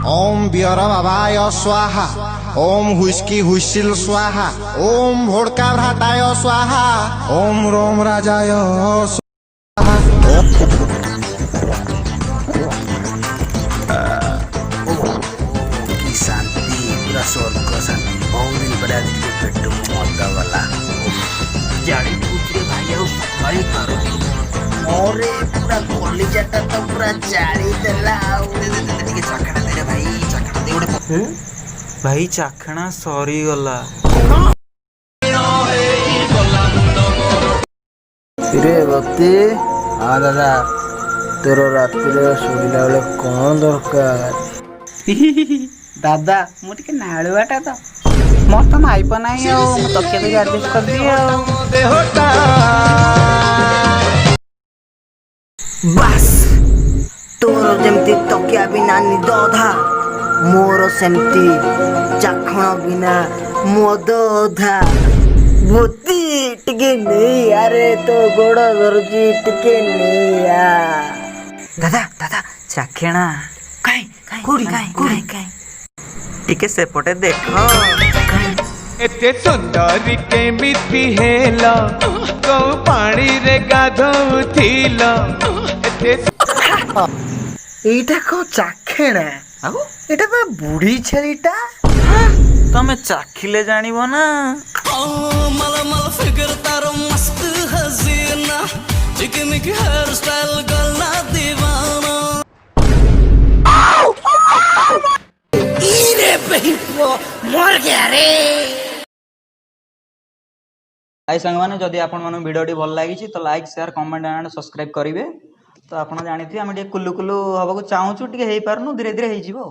ओम beer बाबाय स्वाहा। ओम हुस्की हुस्सिल स्वाहा। ओम भोडका भ्राताय स्वाहा। ओम रोम राजाय स्वाहा। की शांति पूरा स्वर्ग शांति बहुत दिन पर आज पेट मद गला जाड़ी पूछे भाई ଆଉ ସକାଳି ପାରୁନି मोरे पूरा कलिजाटा तो पूरा जाड़ी देला ଆଉ ଟିକେ ଚାଖଣା ଦେରେ ଭାଇ ଚାଖଣା ଦେ ଗୋଟେ भाई चाखणा सरी गला रे भक्ति हाँ दादा तोर रातिरे शोला बेले कौन दरकार दादा मु टिके नालुआटा तो मोर तो माइप नाही आ तकिया देके एडजस्ट कर दिए बस तोर जमती तकिया बिना निद अधा मोर सेमती चाखण बिना मद अधा भूति टिके नहीं अरे तो गोड़ धरुची टिके नहीं आ दादा दादा चाखेणा काई कोडी काई काई टिके सेपटे देखो एते सुंदरी केमिति हेला को पानी रे गाधौथिला एते एटा को चाखेणा एटा बा बुढ़ी छेलीटा तमे चाखिले जानिबो ना मलमल फिगर तारो मस्त हसीना चिकनिक हेयर स्टाइल गलना दीवाना इरे बहिपो मर गया रे आई संग माने जदि आपण मानु वीडियोटी भल लागिछि तो like share comment and subscribe करिवे तो आपण जानिथि हम कुल्लू कुल्लू हबको चाहूछु टिके हेई पारनु धीरे धीरे हेई जिवो।